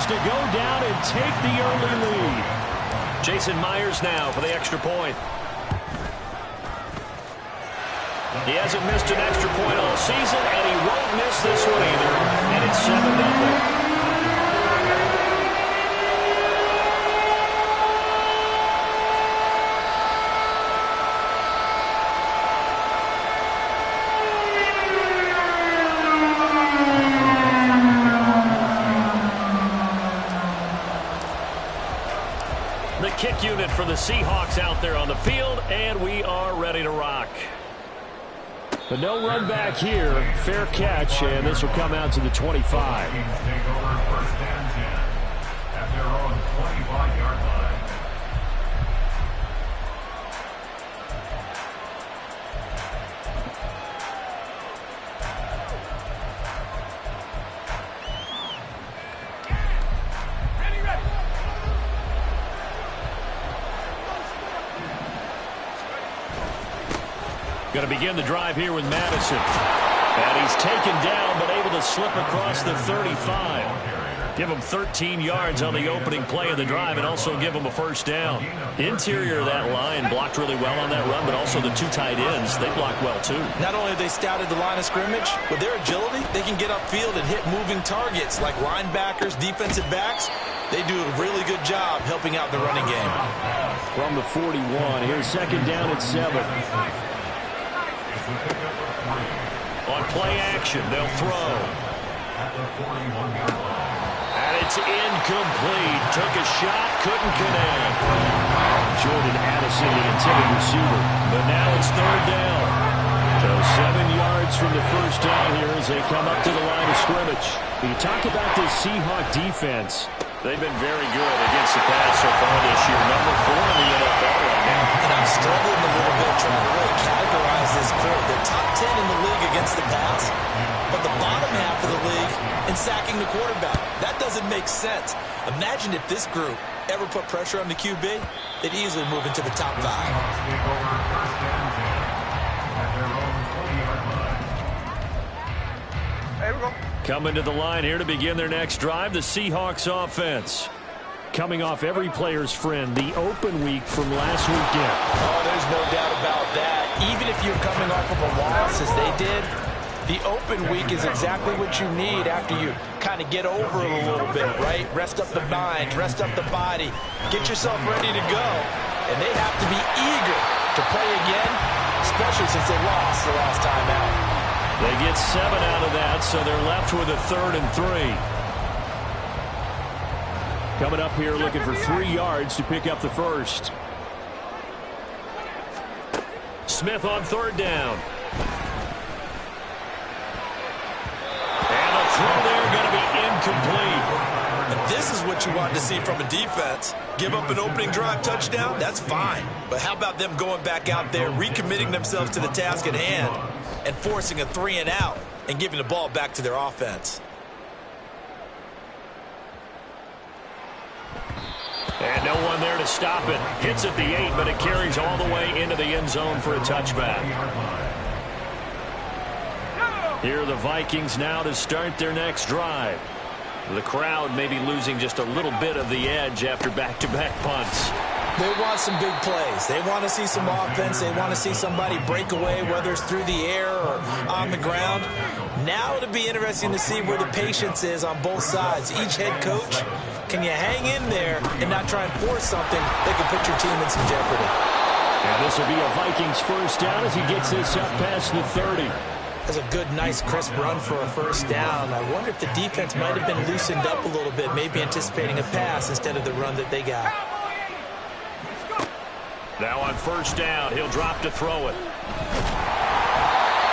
to go down and take the early lead. Jason Myers now for the extra point. He hasn't missed an extra point all season, and he won't miss this one either. And it's 7-0. The kick unit for the Seahawks out there on the field, and we are ready to rock. But no run back here. Fair catch, and this will come out to the 25. Take over first and 10 at their own 25-yard line. Going to begin the drive here with Madison. And he's taken down, but able to slip across the 35. Give him 13 yards on the opening play of the drive and also give him a first down. Interior of that line blocked really well on that run, but also the two tight ends, they blocked well too. Not only have they scouted the line of scrimmage, with their agility, they can get upfield and hit moving targets like linebackers, defensive backs. They do a really good job helping out the running game. From the 41, here's second down at 7. On play action, they'll throw. And it's incomplete. Took a shot, couldn't connect. Jordan Addison, the intended receiver. But now it's third down. So 7 yards from the first down here as they come up to the line of scrimmage. When you talk about this Seahawk defense, they've been very good against the pass so far this year. Number 4 in the NFL right now. And I'm struggling a little bit trying to really categorize this group. They're top 10 in the league against the pass, but the bottom half of the league in sacking the quarterback. That doesn't make sense. Imagine if this group ever put pressure on the QB, they'd easily move into the top 5. Coming to the line here to begin their next drive, the Seahawks offense. Coming off every player's friend, the open week from last weekend. Oh, there's no doubt about that. Even if you're coming off of a loss, as they did, the open week is exactly what you need after you kind of get over it a little bit, right? Rest up the mind, rest up the body, get yourself ready to go. And they have to be eager to play again, especially since they lost the last time out. They get 7 out of that, so they're left with a 3rd and 3. Coming up here looking for 3 yards to pick up the first. Smith on third down. And the throw there going to be incomplete. And this is what you want to see from a defense. Give up an opening drive touchdown, that's fine. But how about them going back out there, recommitting themselves to the task at hand, and forcing a 3 and out and giving the ball back to their offense. And no one there to stop it. Hits at the 8, but it carries all the way into the end zone for a touchback. Here are the Vikings now to start their next drive. The crowd may be losing just a little bit of the edge after back-to-back punts. They want some big plays. They want to see some offense. They want to see somebody break away, whether it's through the air or on the ground. Now it'll be interesting to see where the patience is on both sides. Each head coach, can you hang in there and not try and force something that can put your team in some jeopardy? And this will be a Vikings first down as he gets this up past the 30. That's a good, nice, crisp run for a first down. I wonder if the defense might have been loosened up a little bit, maybe anticipating a pass instead of the run that they got. Now on first down, he'll drop to throw it.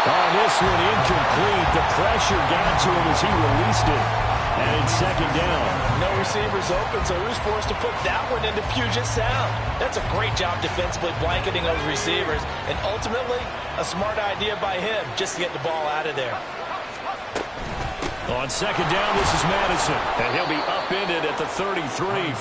Oh, this one incomplete. The pressure got to him as he released it. And it's second down. No receivers open, so he was forced to put that one into Puget Sound. That's a great job defensively blanketing those receivers. And ultimately, a smart idea by him just to get the ball out of there. On second down, this is Madison. And he'll be upended at the 33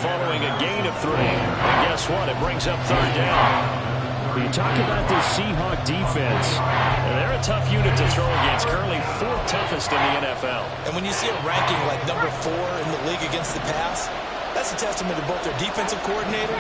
following a gain of 3. And guess what? It brings up third down. You talk about this Seahawk defense. They're a tough unit to throw against, currently 4th toughest in the NFL. And when you see a ranking like number 4 in the league against the pass, that's a testament to both their defensive coordinator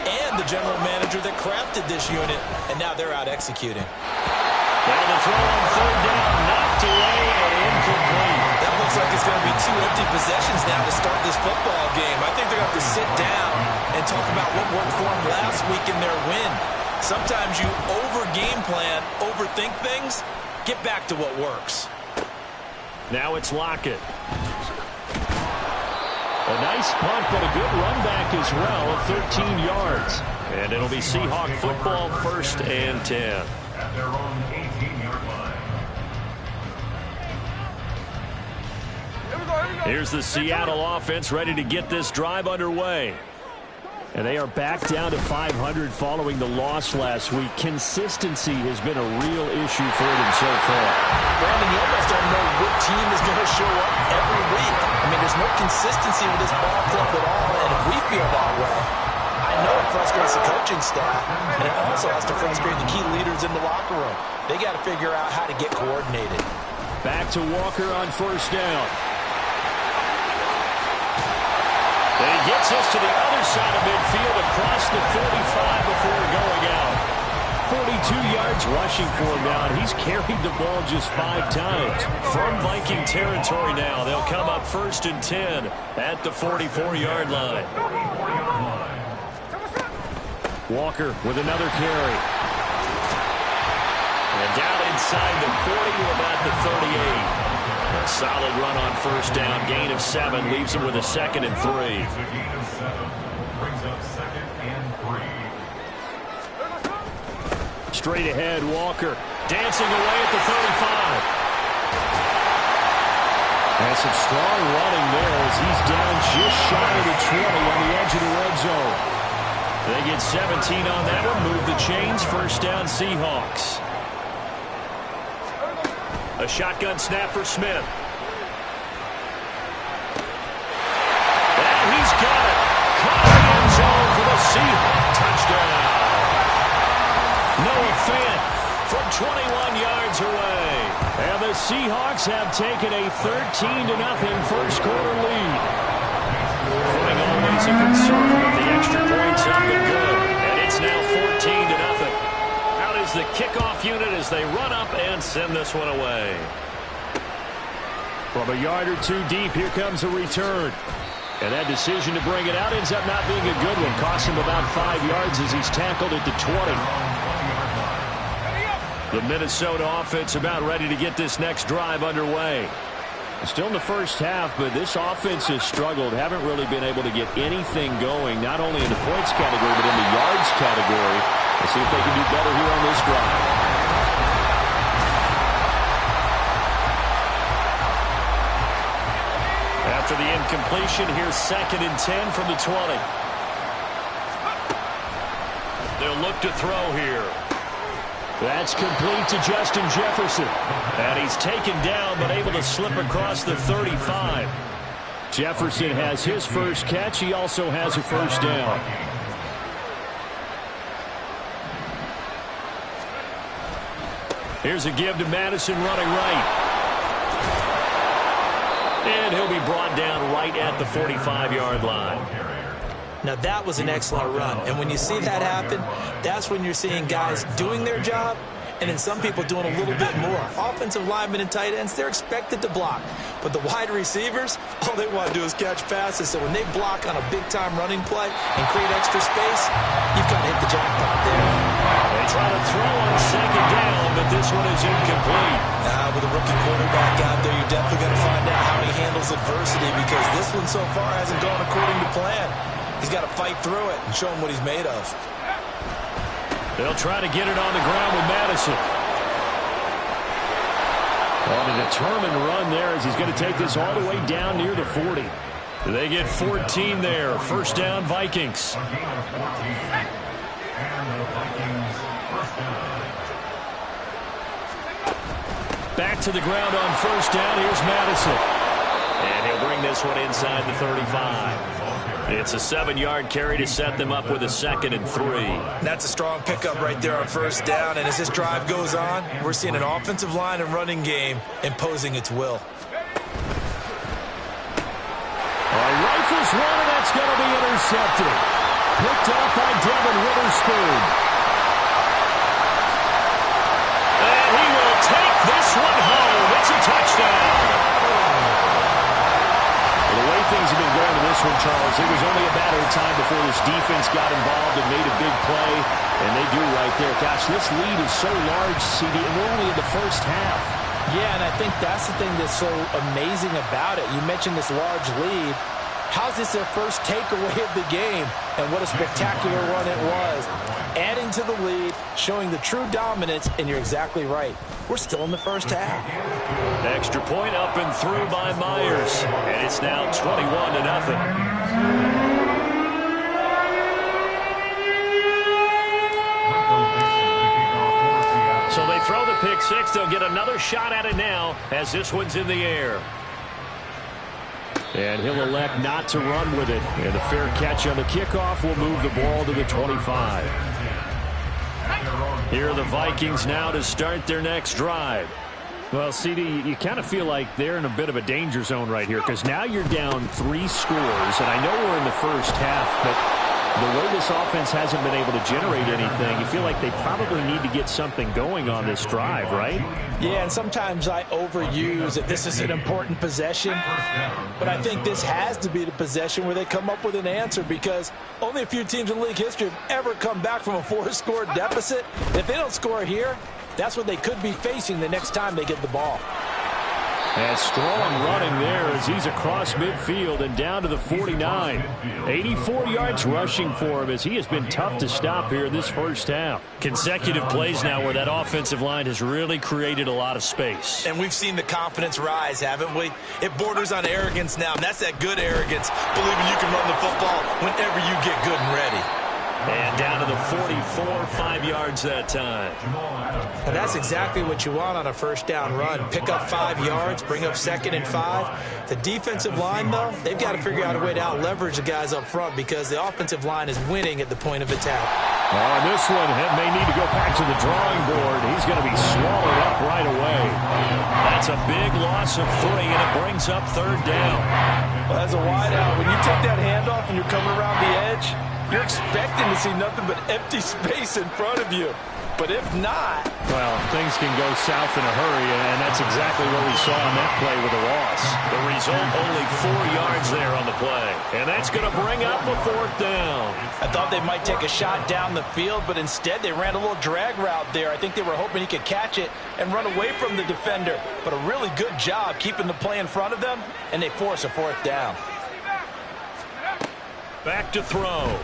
and the general manager that crafted this unit, and now they're out executing. Now the throw on 3rd down, knocked away and incomplete. That looks like it's going to be 2 empty possessions now to start this football game. I think they're going to have to sit down and talk about what worked for them last week in their win. Sometimes you over-game plan, overthink things, get back to what works. Now it's Lockett. A nice punt, but a good run back as well of 13 yards. And it'll be Seahawk football, 1st and 10. At their own 18-yard line. Here's the Seattle offense ready to get this drive underway. And they are back down to 500 following the loss last week. Consistency has been a real issue for them so far. Brandon, you almost don't know what team is going to show up every week. I mean, there's no consistency with this ball club at all, and if we feel that way, I know it frustrates the coaching staff, and it also has to frustrate the key leaders in the locker room. They got to figure out how to get coordinated. Back to Walker on 1st down. And he gets us to the other side of midfield across the 45 before going out. 42 yards rushing for him now, and he's carried the ball just 5 times. From Viking territory now, they'll come up 1st and 10 at the 44-yard line. Walker with another carry. And down inside the 40 to about the 38. A solid run on 1st down. Gain of 7 leaves him with a 2nd and 3. It's a gain of 7. Brings up 2nd and 3. Straight ahead, Walker. Dancing away at the 35. And some strong running there as he's down just shy of the 20 on the edge of the red zone. They get 17 on that one. Move the chains. 1st down, Seahawks. A shotgun snap for Smith. And he's got it. Caught in the end zone for the Seahawks. Touchdown. Noah Fant from 21 yards away. And the Seahawks have taken a 13-0 first quarter lead. Footing always a concern, but the extra point's up and good. And it's now 14-0. Out is the kickoff unit as they run up and send this one away. From a yard or 2 deep, here comes a return. And that decision to bring it out ends up not being a good one. Cost him about 5 yards as he's tackled at the 20. The Minnesota offense about ready to get this next drive underway. Still in the first half, but this offense has struggled. Haven't really been able to get anything going, not only in the points category, but in the yards category. Let's see if they can do better here on this drive. After the incompletion, here's 2nd and 10 from the 20. They'll look to throw here. That's complete to Justin Jefferson. And he's taken down, but able to slip across the 35. Jefferson has his first catch. He also has a 1st down. Here's a give to Madison running right. And he'll be brought down right at the 45-yard line. Now, that was an excellent run. And when you see that happen, that's when you're seeing guys doing their job and then some people doing a little bit more. Offensive linemen and tight ends, they're expected to block. But the wide receivers, all they want to do is catch passes. So when they block on a big-time running play and create extra space, you've got to hit the jackpot there. They try to throw on 2nd down, but this one is incomplete. Now, with a rookie quarterback out there, you're definitely going to find out how he handles adversity because this one so far hasn't gone according to plan. He's got to fight through it and show him what he's made of. They'll try to get it on the ground with Madison. On a determined run there as he's going to take this all the way down near the 40. They get 14 there. 1st down, Vikings. A gain of 14. And the Vikings 1st down. Back to the ground on 1st down. Here's Madison. And he'll bring this one inside the 35. It's a 7-yard carry to set them up with a 2nd and 3. That's a strong pickup right there on first down. And as this drive goes on, we're seeing an offensive line and running game imposing its will. Rifles one, and that's going to be intercepted. Picked up by Devin Witherspoon. And he will take this one home. It's a touchdown. Well, the way things have been going in this one, Charles, it was only a matter of time before this defense got involved and made a big play, and they do right there. Gosh, this lead is so large, CD, and we're only in the first half. Yeah, and I think that's the thing that's so amazing about it. You mentioned this large lead. How's this their first takeaway of the game? And what a spectacular run it was. Adding to the lead, showing the true dominance, and you're exactly right. We're still in the first half. Extra point up and through by Myers. And it's now 21-0. So they throw the pick six. They'll get another shot at it now as this one's in the air. And he'll elect not to run with it. And a fair catch on the kickoff will move the ball to the 25. Here are the Vikings now to start their next drive. Well, CD, you kind of feel like they're in a bit of a danger zone right here because now you're down 3 scores. And I know we're in the first half, but the way this offense hasn't been able to generate anything, you feel like they probably need to get something going on this drive, right? Yeah, and sometimes I overuse that this is an important possession, but I think this has to be the possession where they come up with an answer because only a few teams in league history have ever come back from a 4-score deficit. If they don't score here, that's what they could be facing the next time they get the ball. And strong running there as he's across midfield and down to the 49. 84 yards rushing for him as he has been tough to stop here in this first half. Consecutive plays now where that offensive line has really created a lot of space. And we've seen the confidence rise, haven't we? It borders on arrogance now, and that's that good arrogance, believing you can run the football whenever you get good and ready. And down to the 44, 5 yards that time. And that's exactly what you want on a first down run. Pick up 5 yards, bring up 2nd and 5. The defensive line, though, they've got to figure out a way to out-leverage the guys up front because the offensive line is winning at the point of attack. On this one, may need to go back to the drawing board. He's going to be swallowed up right away. That's a big loss of 3, and it brings up 3rd down. Well, as a wideout, when you take that handoff and you're coming around the edge, you're expecting to see nothing but empty space in front of you. But if not... well, things can go south in a hurry, and that's exactly what we saw on that play with a loss. The result, only 4 yards there on the play. And that's going to bring up a 4th down. I thought they might take a shot down the field, but instead they ran a little drag route there. I think they were hoping he could catch it and run away from the defender. But a really good job keeping the play in front of them, and they force a 4th down. Back to throw.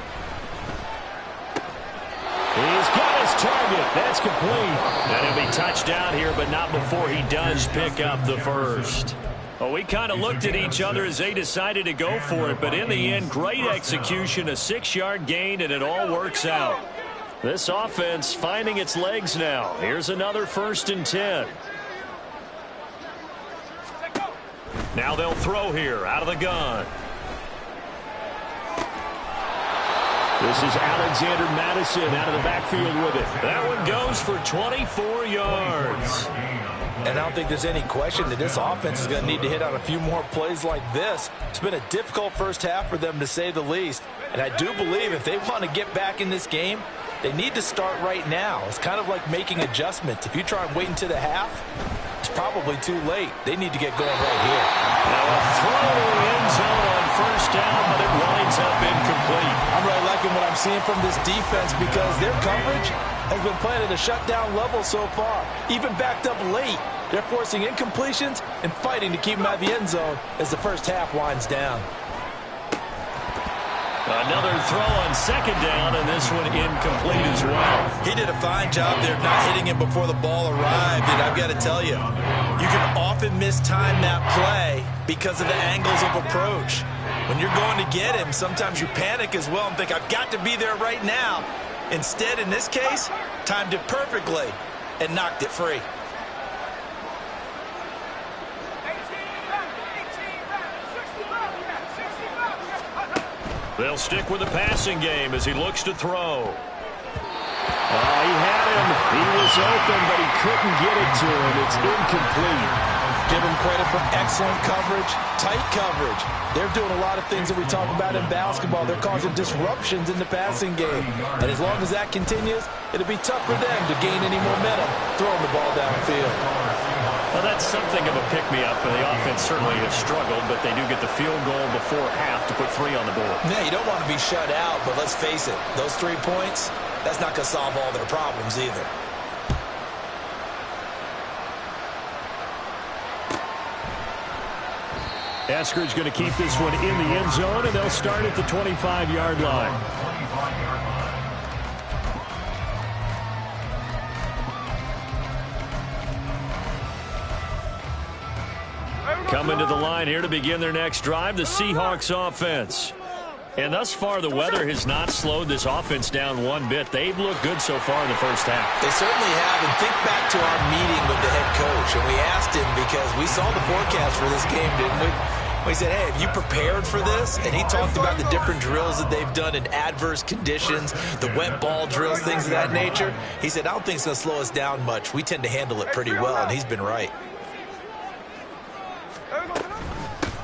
He's got his target. That's complete. And he'll be touched down here, but not before he does pick up the first. Well, we kind of looked at each other as they decided to go for it, but in the end, great execution, a 6-yard gain, and it all works out. This offense finding its legs now. Here's another 1st and 10. Now they'll throw here out of the gun. This is Alexander Madison out of the backfield with it. That one goes for 24 yards. And I don't think there's any question that this offense is going to need to hit on a few more plays like this. It's been a difficult first half for them, to say the least. And I do believe if they want to get back in this game, they need to start right now. It's kind of like making adjustments. If you try and wait until the half, it's probably too late. They need to get going right here. Now a throw to the end zone on 1st down, but it winds up incomplete. I'm really liking what I'm seeing from this defense because their coverage has been playing at a shutdown level so far. Even backed up late, they're forcing incompletions and fighting to keep them out of the end zone as the first half winds down. Another throw on 2nd down, and this one incomplete as well. He did a fine job there not hitting him before the ball arrived, and I've got to tell you, you can often mistime that play because of the angles of approach. When you're going to get him, sometimes you panic as well and think, I've got to be there right now. Instead, in this case, timed it perfectly and knocked it free. They'll stick with the passing game as he looks to throw. He had him. He was open, but he couldn't get it to him. It's incomplete. Give him credit for excellent coverage, tight coverage. They're doing a lot of things that we talk about in basketball. They're causing disruptions in the passing game. And as long as that continues, it'll be tough for them to gain any momentum throwing the ball downfield. Well, that's something of a pick-me-up, and the offense certainly has struggled, but they do get the field goal before half to put 3 on the board. Yeah, you don't want to be shut out, but let's face it, those 3 points, that's not going to solve all their problems either. Eskridge going to keep this one in the end zone, and they'll start at the 25-yard line. Coming to the line here to begin their next drive, the Seahawks offense. And thus far, the weather has not slowed this offense down one bit. They've looked good so far in the first half. They certainly have. And think back to our meeting with the head coach. And we asked him because we saw the forecast for this game, didn't we? We said, hey, have you prepared for this? And he talked about the different drills that they've done in adverse conditions, the wet ball drills, things of that nature. He said, I don't think it's going to slow us down much. We tend to handle it pretty well, and he's been right.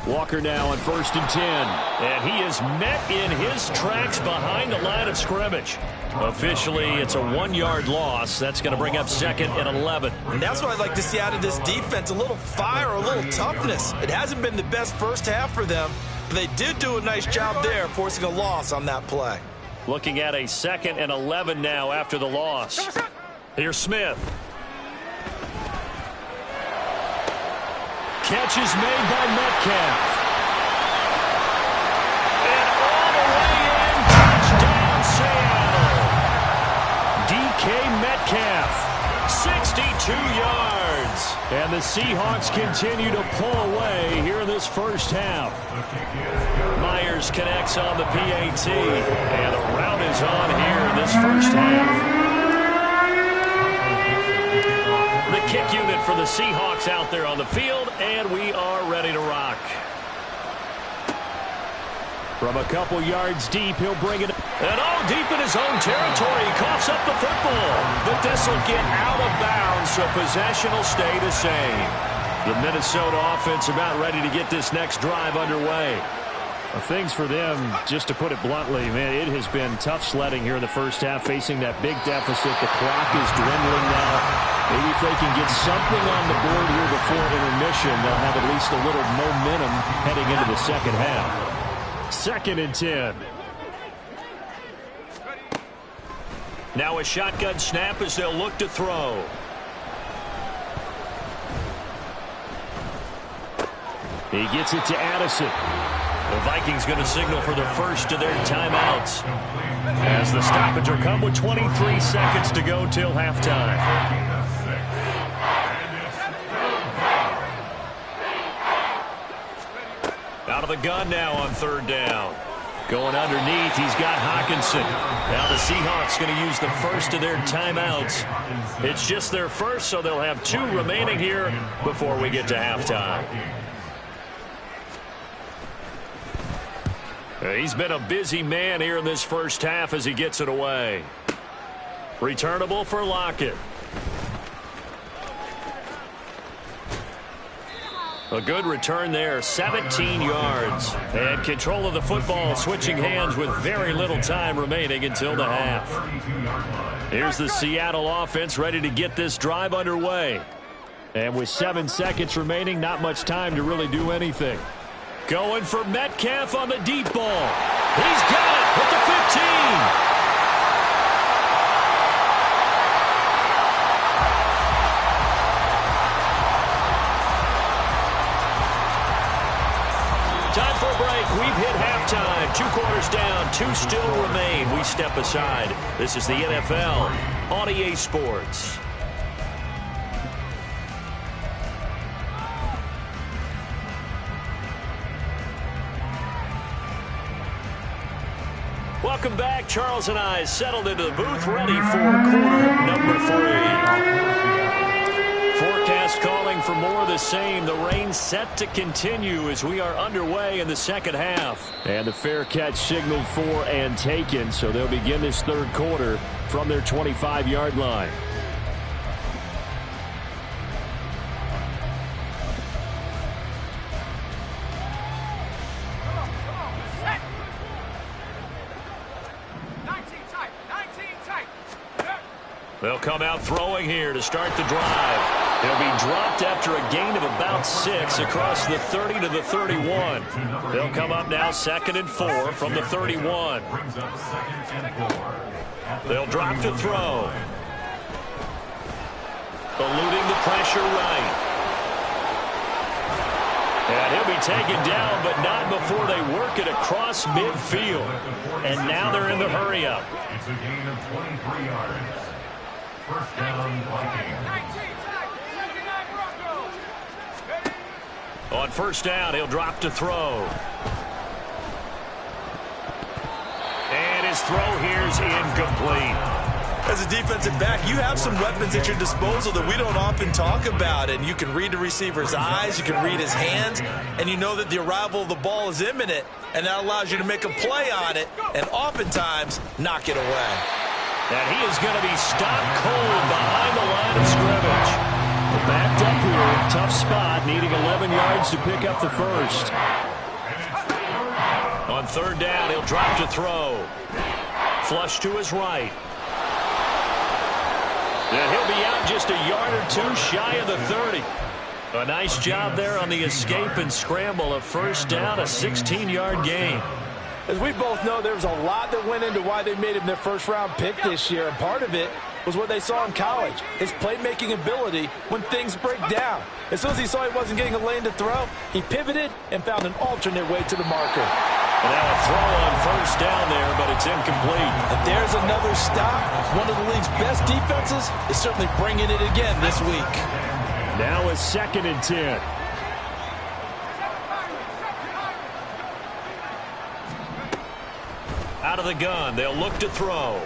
Walker now on 1st and 10. And he is met in his tracks behind the line of scrimmage. Officially, it's a 1-yard loss. That's going to bring up 2nd and 11. And that's what I'd like to see out of this defense, a little fire, a little toughness. It hasn't been the best first half for them, but they did do a nice job there, forcing a loss on that play. Looking at a 2nd and 11 now after the loss. Here's Smith. Catch is made by Metcalf. And all the way in, touchdown Seattle. DK Metcalf, 62 yards. And the Seahawks continue to pull away here in this first half. Myers connects on the PAT. And the route is on here in this first half. The kick unit for the Seahawks out there on the field, and we are ready to rock. From a couple yards deep, he'll bring it. And all deep in his own territory, he coughs up the football. But this will get out of bounds, so possession will stay the same. The Minnesota offense about ready to get this next drive underway. Things for them, just to put it bluntly, man, it has been tough sledding here in the first half, facing that big deficit. The clock is dwindling now. Maybe if they can get something on the board here before intermission, they'll have at least a little momentum heading into the second half. 2nd and 10. Now a shotgun snap as they'll look to throw. He gets it to Addison. The Vikings going to signal for the first of their timeouts as the stoppage will come with 23 seconds to go till halftime. Out of the gun now on 3rd down. Going underneath, he's got Hawkinson. Now the Seahawks going to use the first of their timeouts. It's just their first, so they'll have 2 remaining here before we get to halftime. He's been a busy man here in this first half as he gets it away. Returnable for Lockett. A good return there, 17 yards. And control of the football, switching hands with very little time remaining until the half. Here's the Seattle offense ready to get this drive underway. And with 7 seconds remaining, not much time to really do anything. Going for Metcalf on the deep ball. He's got it at the 15. Time for a break. We've hit halftime. 2 quarters down. 2 still remain. We step aside. This is the NFL on EA Sports. Welcome back. Charles and I settled into the booth, ready for quarter number 3. Forecast Refs calling for more of the same. The rain set to continue as we are underway in the second half. And the fair catch signaled for and taken, so they'll begin this third quarter from their 25-yard line. They'll come out throwing here to start the drive. He'll be dropped after a gain of about 6 across the 30 to the 31. They'll come up now 2nd and 4 from the 31. They'll drop to throw. Eluding the pressure right. And he'll be taken down, but not before they work it across midfield. And now they're in the hurry-up. It's a gain of 23 yards. First down, Vikings. On first down, he'll drop to throw. And his throw here's incomplete. As a defensive back, you have some weapons at your disposal that we don't often talk about. And you can read the receiver's eyes, you can read his hands, and you know that the arrival of the ball is imminent. And that allows you to make a play on it and oftentimes knock it away. And he is going to be stopped cold behind the line of scrimmage. Backed up here, tough spot, needing 11 yards to pick up the first. On third down, he'll drop to throw. Flush to his right. And he'll be out just a yard or two shy of the 30. A nice job there on the escape and scramble. A first down, a 16-yard gain. As we both know, there was a lot that went into why they made him their first-round pick this year, and part of it was what they saw in college, his playmaking ability when things break down. As soon as he saw he wasn't getting a lane to throw, he pivoted and found an alternate way to the marker. And now a throw on first down there, but it's incomplete. And there's another stop. One of the league's best defenses is certainly bringing it again this week. Now a 2nd and 10. Out of the gun, they'll look to throw.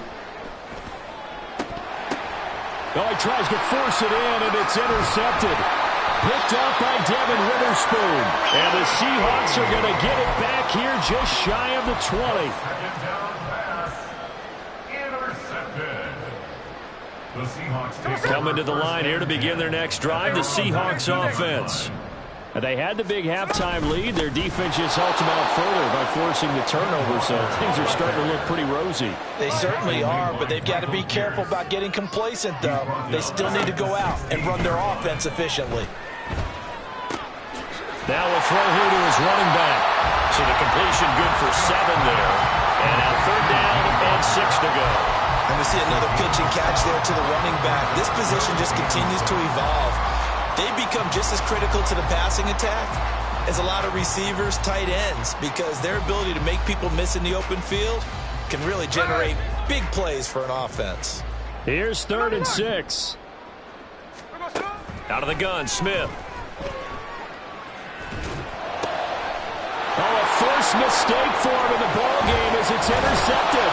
Oh, he tries to force it in, and it's intercepted. Picked up by Devin Witherspoon. And the Seahawks are going to get it back here just shy of the 20. Second down pass. Intercepted. The Seahawks take Coming to the line here to begin their next drive, the Seahawks offense. They had the big halftime lead. Their defense just helped them out further by forcing the turnover, so things are starting to look pretty rosy. They certainly are, but they've got to be careful about getting complacent, though. They still need to go out and run their offense efficiently. Now a throw here to his running back. So the completion good for 7 there. And now third down and 6 to go. And we see another pitch and catch there to the running back. This position just continues to evolve. They become just as critical to the passing attack as a lot of receivers, tight ends, because their ability to make people miss in the open field can really generate big plays for an offense. Here's 3rd and 6. Out of the gun, Smith. Oh, a forced mistake for him in the ball game as it's intercepted.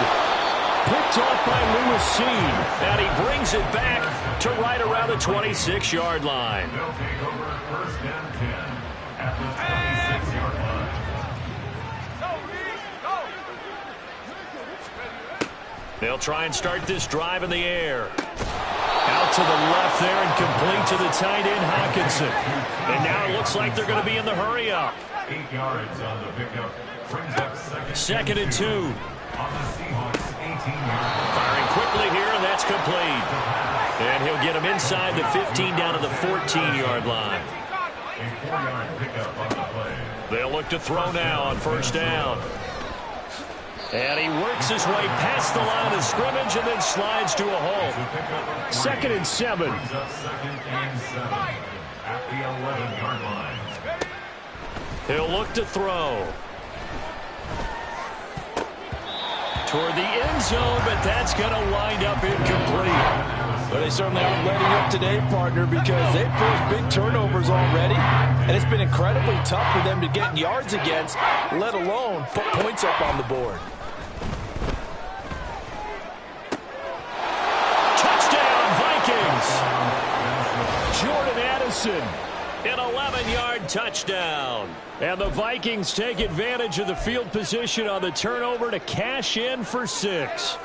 Picked off by Lewis Seed. And he brings it back to right around the 26-yard line. They'll take over first and 10 at the 26-yard line. They'll try and start this drive in the air. Out to the left there and complete to the tight end, Hawkinson. And now it looks like they're going to be in the hurry-up. 8 yards on the pickup. Brings up Second and 2. On the Seahawks, 18-yard. Firing quickly here, and that's complete. And he'll get him inside the 15 down to the 14-yard line. A 4-yard pickup on the play. They'll look to throw now on first down. And he works his way past the line of scrimmage and then slides to a hole. 2nd and 7. Brings up 2nd and 7 at the 11-yard line. He'll look to throw. Toward the end zone, but that's going to wind up incomplete. But they certainly aren't letting up today, partner, because they've forced big turnovers already. And it's been incredibly tough for them to get yards against, let alone put points up on the board. Jefferson. An 11-yard touchdown. And the Vikings take advantage of the field position on the turnover to cash in for 6.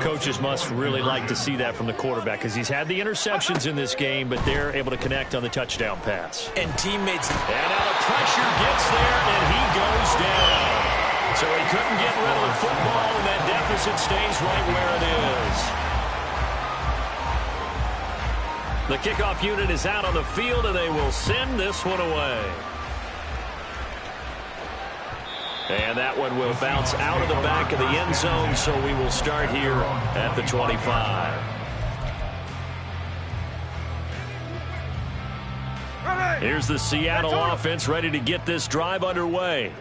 Coaches must really like to see that from the quarterback because he's had the interceptions in this game, but they're able to connect on the touchdown pass. And teammates. And now the pressure gets there, and he goes down. So he couldn't get rid of the football, and that deficit stays right where it is. The kickoff unit is out on the field, and they will send this one away. And that one will bounce out of the back of the end zone, so we will start here at the 25. Here's the Seattle offense ready to get this drive underway.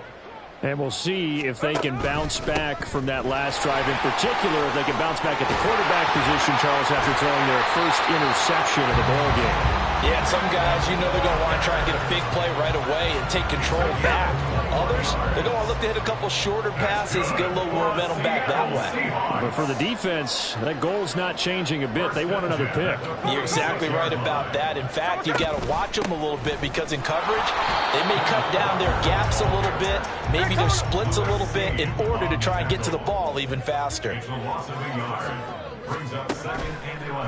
And we'll see if they can bounce back from that last drive, in particular if they can bounce back at the quarterback position, Charles, after throwing their first interception of the ballgame. Yeah, some guys, you know they're going to want to try and get a big play right away and take control back. Others, they're going to look to hit a couple shorter passes, get a little momentum back that way. But for the defense, that goal's not changing a bit. They want another pick. You're exactly right about that. In fact, you've got to watch them a little bit because in coverage, they may cut down their gaps a little bit, maybe their splits a little bit in order to try and get to the ball even faster.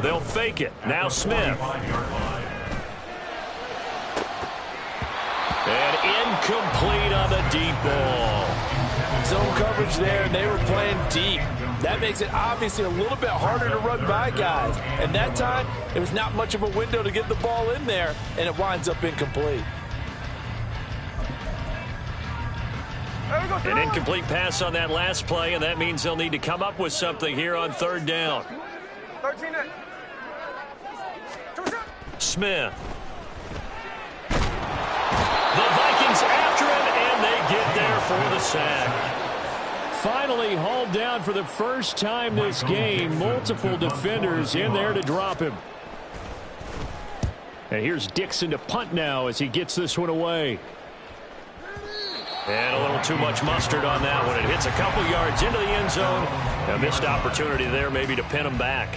They'll fake it. Now Smith. And incomplete on the deep ball. Zone coverage there, and they were playing deep. That makes it obviously a little bit harder to run by guys. And that time, there was not much of a window to get the ball in there, and it winds up incomplete. An incomplete pass on that last play, and that means they'll need to come up with something here on third down. Smith. The Vikings after him, and they get there for the sack. Finally hauled down for the first time this game. Multiple defenders in there to drop him. And here's Dixon to punt now as he gets this one away. And a little too much mustard on that one. It hits a couple yards into the end zone. A missed opportunity there maybe to pin them back.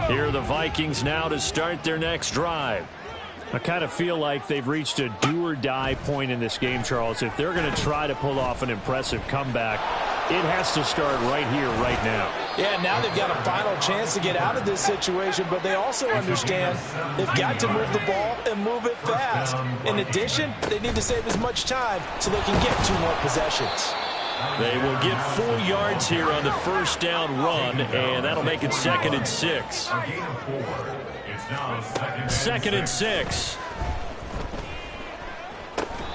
Here are the Vikings now to start their next drive. I kind of feel like they've reached a do-or-die point in this game, Charles. If they're going to try to pull off an impressive comeback, it has to start right here, right now. Yeah, now they've got a final chance to get out of this situation, but they also understand they've got to move the ball and move it fast. In addition, they need to save as much time so they can get 2 more possessions. They will get 4 yards here on the first down run, and that'll make it 2nd and 6. 2nd and 6.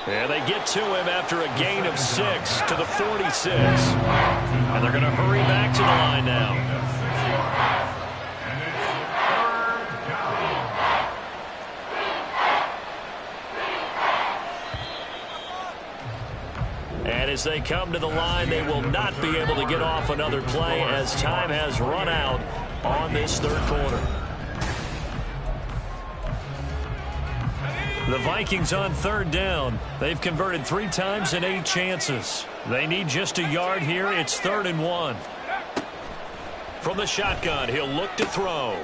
And they get to him after a gain of 6 to the 46. And they're going to hurry back to the line now. And as they come to the line, they will not be able to get off another play as time has run out on this third quarter. The Vikings on third down. They've converted 3 times in 8 chances. They need just a yard here. It's 3rd and 1. From the shotgun, he'll look to throw.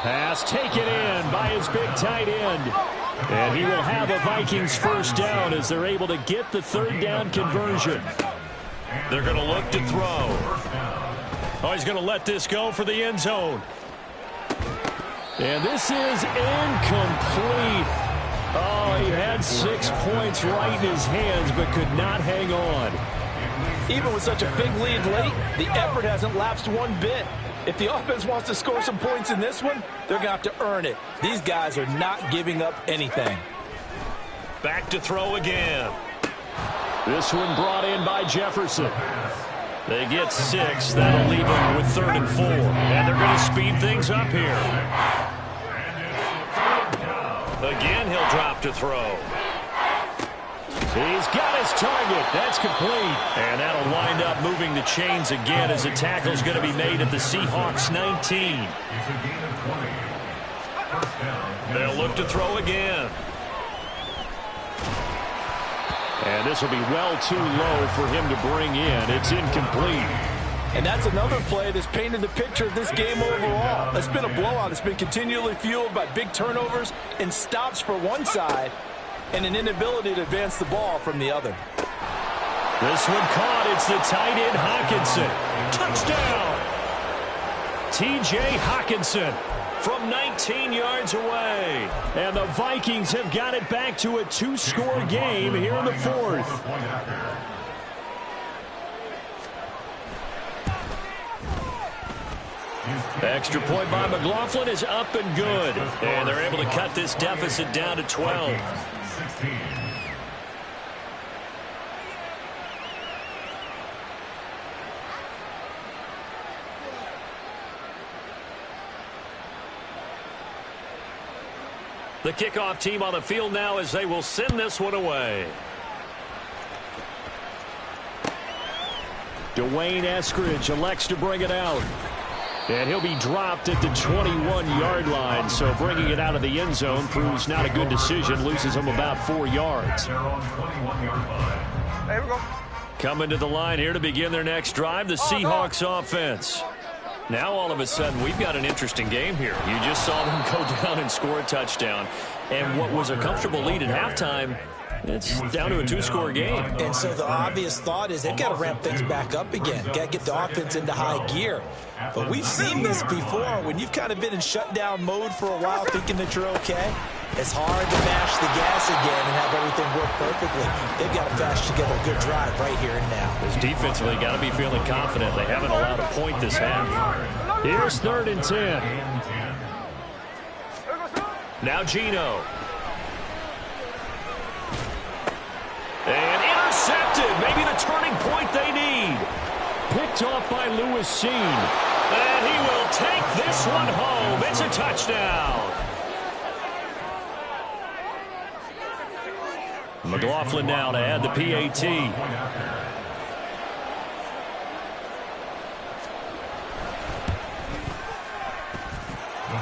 Pass taken in by his big tight end. And he will have a Vikings first down as they're able to get the 3rd down conversion. They're going to look to throw. Oh, he's going to let this go for the end zone. And this is incomplete. Oh, he had 6 points right in his hands, but could not hang on. Even with such a big lead late, the effort hasn't lapsed one bit. If the offense wants to score some points in this one, they're going to have to earn it. These guys are not giving up anything. Back to throw again. This one brought in by Jefferson. They get 6. That'll leave them with 3rd and 4. And they're going to speed things up here. Again, he'll drop to throw. He's got his target. That's complete. And that'll wind up moving the chains again as a tackle's going to be made at the Seahawks 19. They'll look to throw again. And this will be well too low for him to bring in. It's incomplete. And that's another play that's painted the picture of this game overall. It's been a blowout. It's been continually fueled by big turnovers and stops for one side and an inability to advance the ball from the other. This one caught. It's the tight end, Hawkinson. Touchdown! T.J. Hawkinson from 19 yards away. And the Vikings have got it back to a 2-score game here in the fourth. Extra point by McLaughlin is up and good. And they're able to cut this deficit down to 12. The kickoff team on the field now as they will send this one away. Dwayne Eskridge elects to bring it out. And he'll be dropped at the 21-yard line. So bringing it out of the end zone proves not a good decision. Loses him about 4 yards. There we go. Coming to the line here to begin their next drive, the Seahawks offense. Now, all of a sudden, we've got an interesting game here. You just saw them go down and score a touchdown. And what was a comfortable lead at halftime, it's down to a 2-score game. And so the obvious thought is they've got to ramp things back up again. Got to get the offense into high gear. But we've seen this before. When you've kind of been in shutdown mode for a while thinking that you're okay, it's hard to mash the gas again and have everything work perfectly. They've got to flash together a good drive right here and now. This defensively got to be feeling confident. They haven't allowed a point this half. Here's 3rd and 10. Now Geno. And intercepted. Maybe the turning point they need. Picked off by Lewis Seen. And he will take this one home. It's a touchdown. McLaughlin now to add the PAT.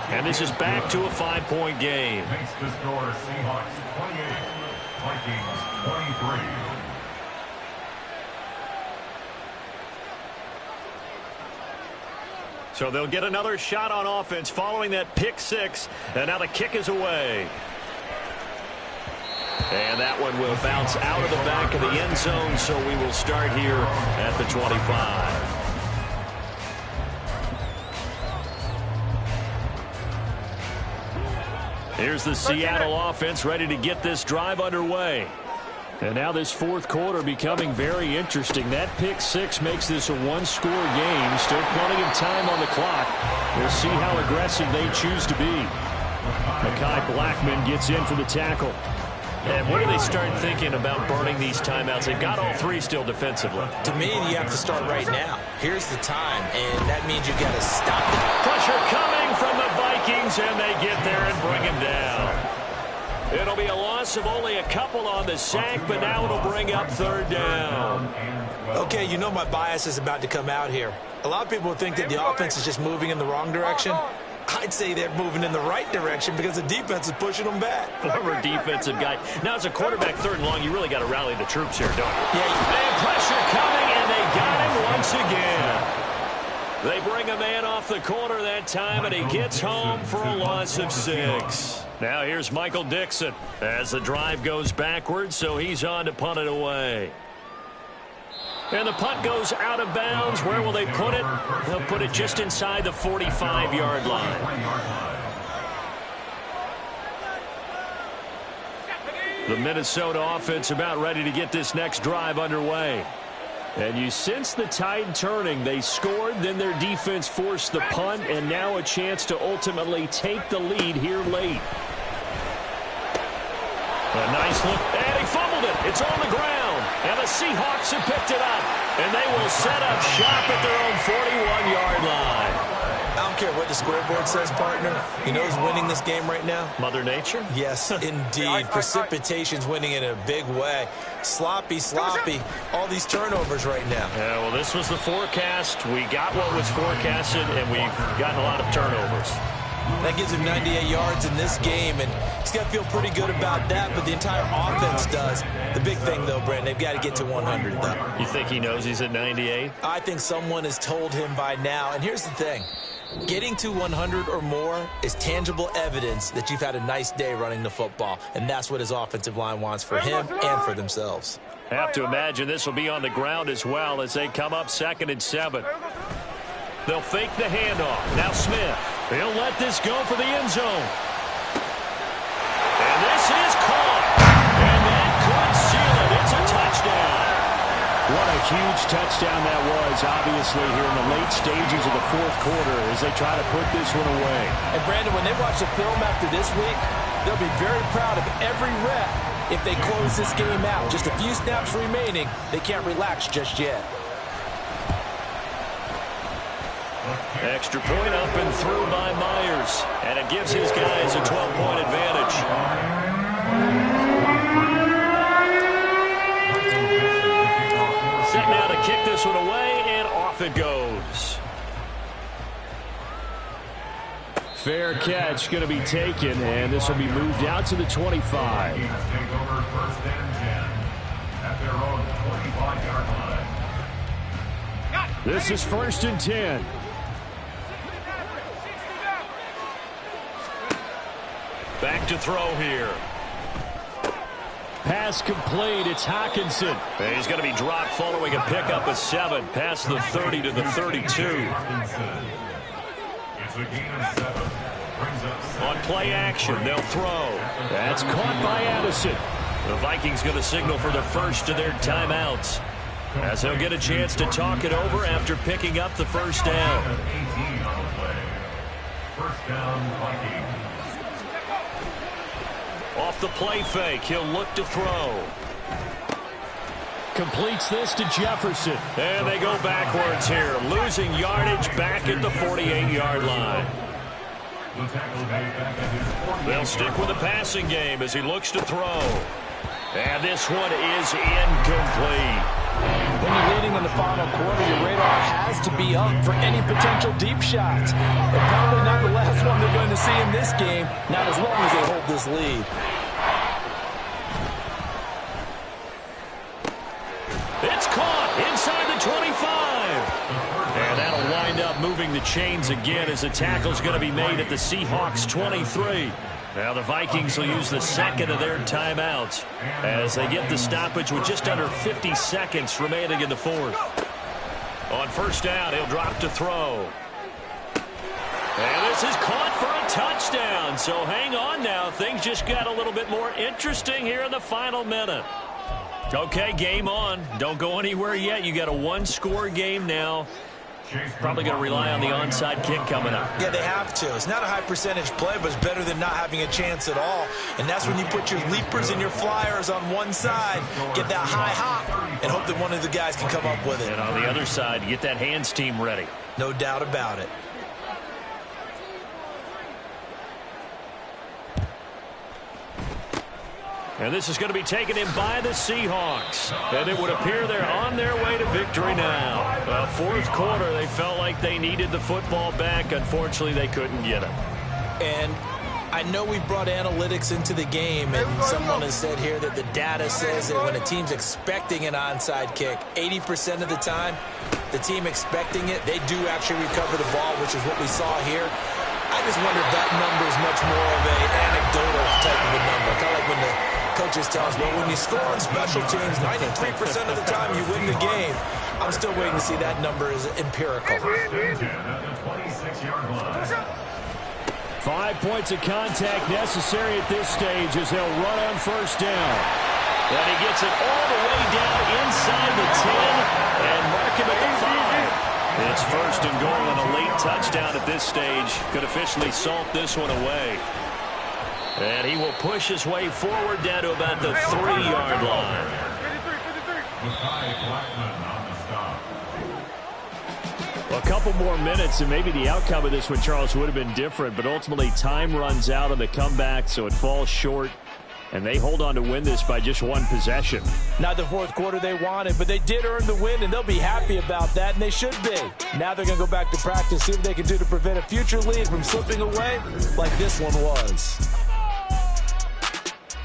And this is back to a 5-point game. Makes the score Seahawks 28, Vikings 23. So they'll get another shot on offense following that pick 6. And now the kick is away. And that one will bounce out of the back of the end zone, so we will start here at the 25. Here's the Seattle offense ready to get this drive underway. And now this fourth quarter becoming very interesting. That pick 6 makes this a 1-score game. Still plenty of time on the clock. We'll see how aggressive they choose to be. Mekhi Blackman gets in for the tackle. And when do they start thinking about burning these timeouts? They've got all 3 still defensively. To me, you have to start right now. Here's the time, and that means you've got to stop it. Pressure coming from the Vikings, and they get there and bring him down. It'll be a loss of only a couple on the sack, but now it'll bring up 3rd down. Okay, you know my bias is about to come out here. A lot of people think that the offense is just moving in the wrong direction. I'd say they're moving in the right direction because the defense is pushing them back. Former defensive guy. Now, as a quarterback 3rd and long, you really got to rally the troops here, don't you? Yeah. And pressure coming, and they got him once again. They bring a man off the corner that time, and he gets home for a loss of 6. Now here's Michael Dixon as the drive goes backwards, so he's on to punt it away. And the punt goes out of bounds. Where will they put it? They'll put it just inside the 45-yard line. The Minnesota offense about ready to get this next drive underway. And you sense the tide turning. They scored, then their defense forced the punt, and now a chance to ultimately take the lead here late. A nice look, and he fumbled it. It's on the ground, and the Seahawks have picked it up, and they will set up shop at their own 41-yard line. I don't care what the scoreboard says, partner. You know who's winning this game right now? Mother Nature? Yes, indeed. Precipitation's winning in a big way. Sloppy. All these turnovers right now. Yeah, well, this was the forecast. We got what was forecasted, and we've gotten a lot of turnovers. That gives him 98 yards in this game, and he's got to feel pretty good about that, but the entire offense does. The big thing, though, Brandon, they've got to get to 100, though. You think he knows he's at 98? I think someone has told him by now, and here's the thing. Getting to 100 or more is tangible evidence that you've had a nice day running the football, and that's what his offensive line wants for him and for themselves. Have to imagine this will be on the ground as well as they come up 2nd and 7. They'll fake the handoff. Now Smith. He'll let this go for the end zone. And this is caught. And that could seal it. It's a touchdown. What a huge touchdown that was, obviously, here in the late stages of the 4th quarter as they try to put this one away. And, Brandon, when they watch the film after this week, they'll be very proud of every rep if they close this game out. Just a few snaps remaining. They can't relax just yet. Extra point up and through by Myers. And it gives his guys a 12-point advantage. Set now to kick this one away, and off it goes. Fair catch going to be taken, and this will be moved out to the 25. Take over 1st and 10 at their own 25-yard line. This is 1st and 10. Back to throw here. Pass complete. It's Hockenson. And he's going to be dropped following a pickup of 7 past the 30 to the 32. It's a gain of 7. Brings up 7. On play action, they'll throw. That's caught by Addison. The Vikings going to signal for the first of their timeouts, as they'll get a chance to talk it over after picking up the first down. 18 on the play. First down, Vikings. Off the play fake, he'll look to throw. Completes this to Jefferson. And they go backwards here, losing yardage back at the 48-yard line. They'll stick with the passing game as he looks to throw. And this one is incomplete. When you're leading in the final quarter, your radar has to be up for any potential deep shots. But probably not the last one they're going to see in this game, not as long as they hold this lead. It's caught inside the 25. And that'll wind up moving the chains again as the tackle's going to be made at the Seahawks 23. Now the Vikings will use the second of their timeouts as they get the stoppage with just under 50 seconds remaining in the 4th. On first down, he'll drop to throw. And this is caught for a touchdown. So hang on now. Things just got a little bit more interesting here in the final minute. Okay, game on. Don't go anywhere yet. You got a one-score game now. Probably going to rely on the onside kick coming up. Yeah, they have to. It's not a high-percentage play, but it's better than not having a chance at all. And that's when you put your leapers and your flyers on one side, get that high hop, and hope that one of the guys can come up with it. And on the other side, get that hands team ready. No doubt about it. And this is going to be taken in by the Seahawks. And it would appear they're on their way to victory now. 4th quarter, they felt like they needed the football back. Unfortunately, they couldn't get it. And I know we brought analytics into the game, and someone has said here that the data says that when a team's expecting an onside kick, 80% of the time, the team expecting it, they do actually recover the ball, which is what we saw here. I just wonder if that number is much more of an anecdotal type of a number. Kind of like when the coaches tell us, well, when you score on special teams, 93% of the time you win the game. I'm still waiting to see that number is empirical. 5 points of contact necessary at this stage as they'll run on first down. And he gets it all the way down inside the 10 and mark him at the 5. It's first and goal, and a late touchdown at this stage could officially salt this one away. And he will push his way forward down to about the 3-yard line. A couple more minutes, and maybe the outcome of this one, Charles, would have been different, but ultimately time runs out on the comeback, so it falls short. and they hold on to win this by just one possession. Not the fourth quarter they wanted, but they did earn the win, and they'll be happy about that, and they should be. Now they're going to go back to practice, see what they can do to prevent a future lead from slipping away like this one was.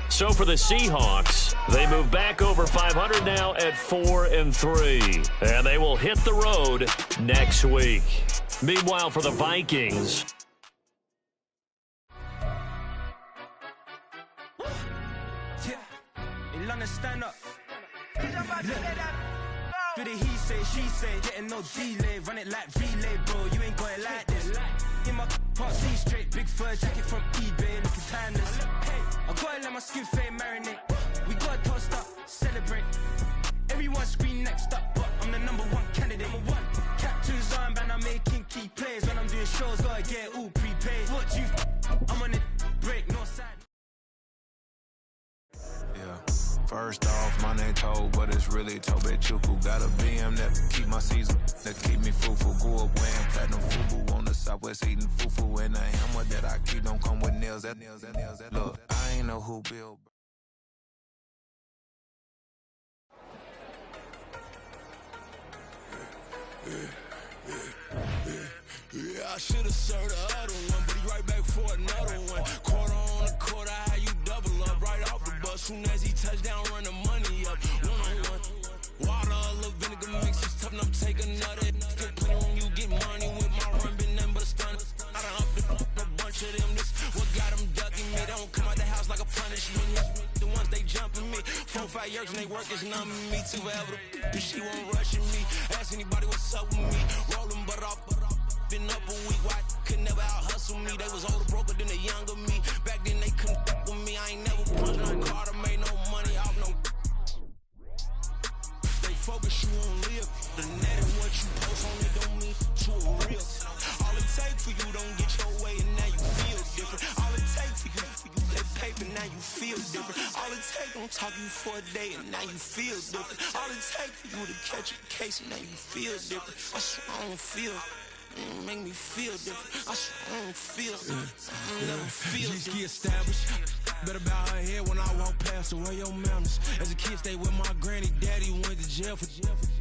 So for the Seahawks, they move back over 500 now at 4-3, and they will hit the road next week. Meanwhile, for the Vikings, stand up. Do the he say, she say, getting no delay, run it like relay, bro. You ain't got it like this. In my can't see straight, big fur jacket from eBay, looking timeless. Hey, I gotta let my skin fade marinate. We gotta toast up, celebrate. Everyone scream next up, but I'm the number one candidate. Captain's armband, I'm making key plays. When I'm doing shows, gotta get all prepaid. What you? I'm on it, break, no side. First off, my name Toad, but it's really Tobe Chuku. Got a BM that keep my season, that keep me fruitful. Grew up wearing platinum fubu on the southwest eating fufu. And the hammer that I keep don't come with nails. That look, I ain't know who built. Yeah, I should've served the other one, but he right back for another one. Quarter on the quarter, how you double up right off the bus. Soon as he touch down, run the money up. One-on-one. Water, a little vinegar mix, it's tough enough to take another. Get plenty when you get money with my run, been nothing but a stun. I done up a bunch of them, this what got them ducking me. They don't come out the house like a punishment. The ones they jumping me. 4-5 years and they work is numbing me. Too forever, she won't rushing me. Ask anybody what's up with me. Rolling butt off. Been up a week, why could never out hustle me? They was older, broker than the younger me. Back then they couldn't fuck with me. I ain't never punched no card or made no money off no. Stay focused, you won't live. The net and what you post on it don't mean to a real. All it takes for you don't get your way and now you feel different. All it takes for you that paper, now you feel different. All it takes don't talk you for a day and now you feel different. All it takes for you to catch a case and now you feel different. I swear I don't feel. Make me feel different. I swear I don't feel. I never feel. G-ski established. Better bow her head when I walk past her. Where your manners? As a kid, stayed with my granny. Daddy went to jail for.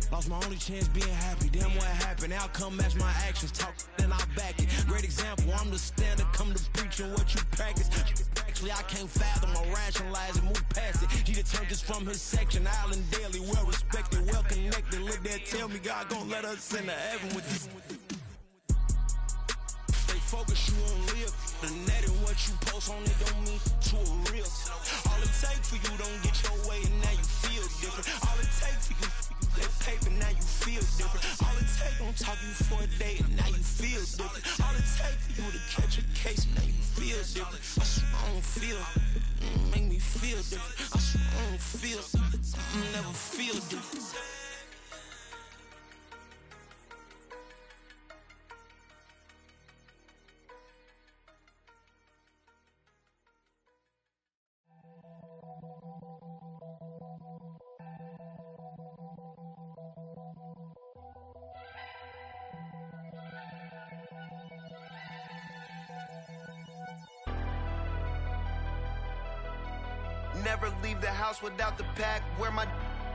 Lost my only chance being happy. Damn, what happened? Outcome match my actions. Talk, then I back it. Great example. I'm the standard. Come to preaching what you practice. Actually, I can't fathom or rationalize and move past it. He determined this from his section. Island Daily, well respected, well connected. Look there, tell me God gon' let us into heaven with this. Focus, you won't live. The net and what you post on it don't mean to a real. All it takes for you don't get your way and now you feel different. All it takes for you that paper, now you feel different. All it takes don't talk you for a day and now you feel different. All it takes for you to catch a case and now you feel different. I swear I don't feel. Make me feel different. I swear I don't feel. I never feel different. Never leave the house without the pack. Where my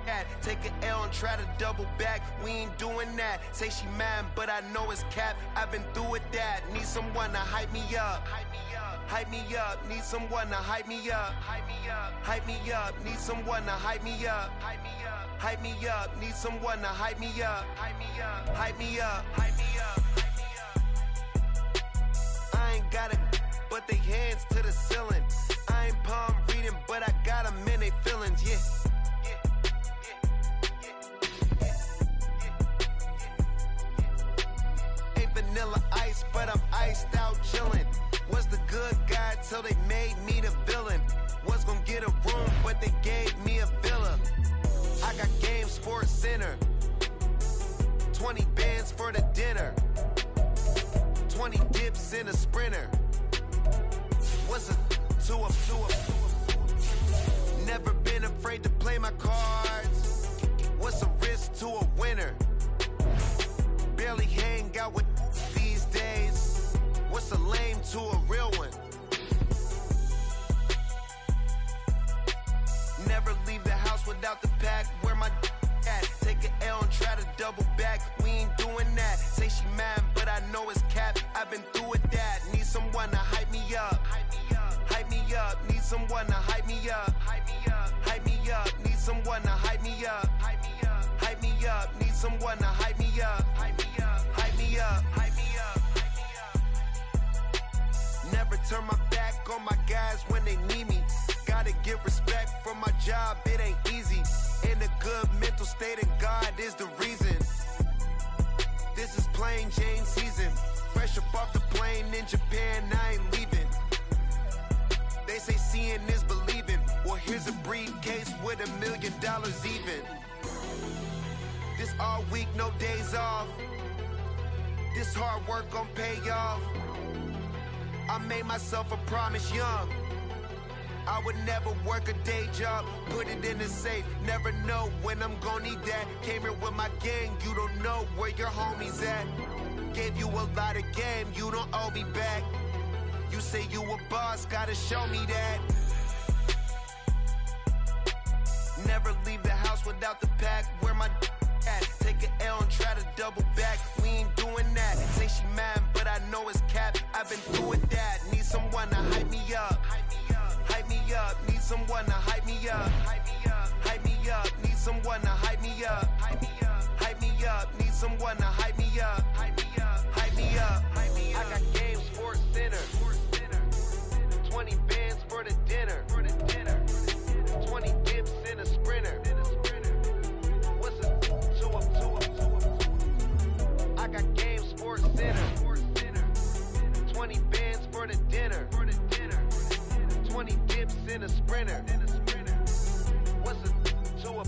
at? Take an L and try to double back. We ain't doing that. Say she mad, but I know it's cap. I've been through with that. Need someone to hype me up. Hype me up. Need someone to hype me up. Hype me up. Need someone to hype me up. Hype me up. Need someone to hype me up. Hype me up. Hype me up. Hype me up. I ain't got it, but they hands to the ceiling. I ain't palm reading, but I got them in they feelings, yeah. Ain't vanilla ice, but I'm iced out chillin'. Was the good guy till they made me the villain. Was gonna get a room, but they gave me a villa. I got Game Sports Center. 20 bands for the dinner. 20 dips in a sprinter. What's a two up? Never been afraid to play my cards. What's a risk to a winner? Barely hang out with these days. What's a lame to a real one? Never leave the house without the pack. Where my at? Take an L and try to double back. We ain't doing that. Say she mad, but I know it's cap. I've been through with that. Need someone to hype me up. Hype me up. Need someone to hype me up. Hype me up. Need someone to hype me up. Hype me up. Need someone to hype me up. Hype me up. Never turn my back on my guys when they need me. Gotta give respect for my job, it ain't easy. In a good mental state, and God is the reason. This is plain Jane season. Fresh up off the plane in Japan, I ain't leaving. They say seeing is believing. Well, here's a briefcase with $1 million even. This all week, no days off. This hard work gon' pay off. I made myself a promise young. I would never work a day job, put it in the safe. Never know when I'm gon' need that. Came here with my gang, you don't know where your homies at. Gave you a lot of game, you don't owe me back. You say you a boss, gotta show me that. Never leave the house without the pack. Where my at? Take an L and try to double back. We ain't doing that. Say she mad, but I know it's cap. I've been through with that. Need someone to hype me up. Hype me up. Need someone to hype me up. Hype me up. Need someone to hype me up. Hype me up. Need someone to hype me up. Hype me up. I got Game Sports Center. 20 bands for the dinner. 20 dips in a sprinter. What's a 2 up? I got Game Sports Center. 20 bands for the dinner. 20 dips in a sprinter. What's a 2 up?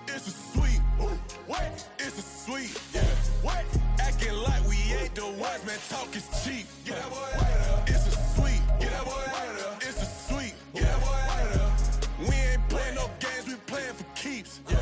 It's a sweet, what? It's a sweet, yeah. What? Acting like we ain't the ones, man. Talk is cheap. Get that boy out of there. It's a sweet, get that boy out of there. It's a sweet, get that boy out of there. We ain't playing no games, we playing for keeps. Yeah.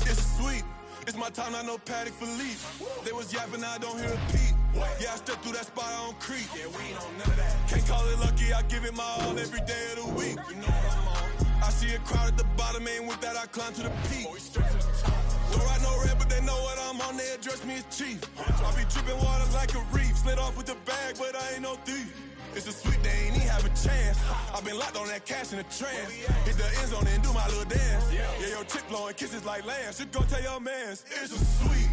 It's sweet. It's my time, I know Paddock for leaps. They was yapping, I don't hear a peep. Yeah, I stepped through that spot, I don't creep. Yeah, we ain't on none of that. Can't call it lucky, I give it my all every day of the week. You know what I'm on. I see a crowd at the bottom, and with that I climb to the peak. Don't write no red, but they know what I'm on, they address me as chief. I be dripping water like a reef, slid off with the bag, but I ain't no thief. It's a sweet, they ain't even have a chance. I've been locked on that cash in a trance. Hit the end zone and do my little dance. Yeah, your chick blowing kisses like lambs. Should go tell your mans. It's a sweet,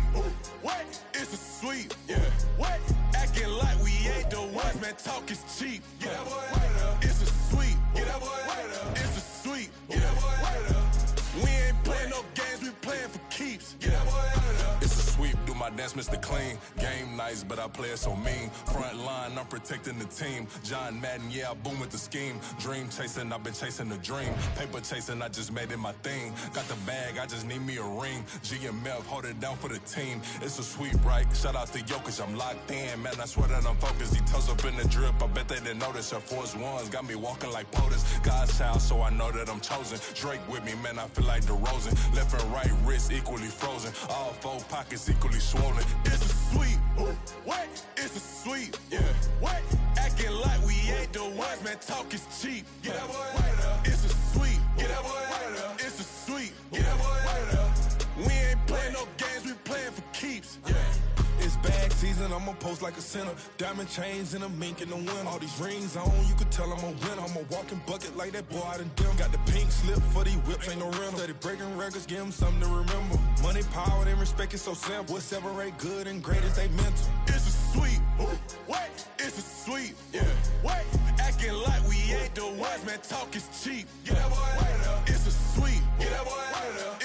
what? It's a sweet, yeah. What? Acting like we ain't the ones, man. Talk is cheap. Get that boy out of there. It's a sweet, get that boy out of there. It's a sweet, get that boy out of there. We ain't playing no games, we playing for keeps. Get that boy out of there. It's a sweep, do my dance, Mr. Clean. Game nice, but I play it so mean. Front line, I'm protecting the team. John Madden, yeah, I boom with the scheme. Dream chasing, I've been chasing the dream. Paper chasing, I just made it my thing. Got the bag, I just need me a ring. GMF, hold it down for the team. It's a sweep, right? Shout out to Jokic, I'm locked in. Man, I swear that I'm focused. He toes up in the drip, I bet they didn't notice. Air Force Ones got me walking like POTUS. God's child, so I know that I'm chosen. Drake with me, man, I feel like DeRozan. Left and right wrist equally frozen. All four pockets equally swollen. It's a sweet, what? It's a sweet, yeah. What? Acting like we ain't the ones, man. Talk is cheap. Get that boy out of there. It's a sweet, get that boy out of there. It's a sweet, get that boy out of there. We ain't playing no games, we playing for keeps. Yeah. It's bag season, I'ma post like a sinner. Diamond chains and a mink in the wind. All these rings on, you could tell I'm a winner. I'm a walking bucket like that boy out in dim. Got the pink slip for these whips, ain't no rental. Steady breaking records, give them something to remember. Money, power, and respect is so simple. What separate good and great is they mental. It's a sweet, what? It's a sweet, yeah. What? Acting like we ain't the ones, man. Talk is cheap. Get that boy out of there. It's a sweet, get that boy out of there.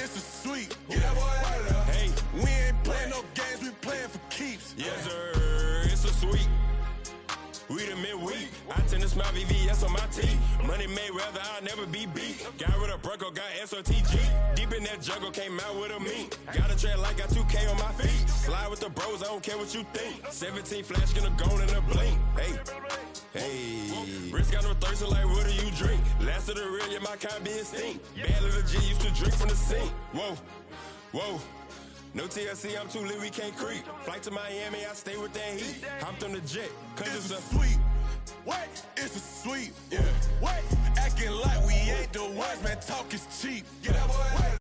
I tend to smile VVS on my teeth. Money made rather I'll never be beat. Got rid of Bronco, got SOTG. Deep in that jungle, came out with a meat. Got a track like got 2K on my feet. Slide with the bros, I don't care what you think. 17 flash, gonna go in a blink. Hey. Hey, wrist got no thirst, so like what do you drink? Last of the real, yeah, my kind be extinct. Bad little G used to drink from the sink. Whoa, whoa. No TLC, I'm too lit, we can't creep. Flight to Miami, I stay with that heat. Hopped on the jet, cause it's a sweet. What? It's a sweet. Yeah. What? Acting like we ain't the ones, man. Talk is cheap. Yeah, boy.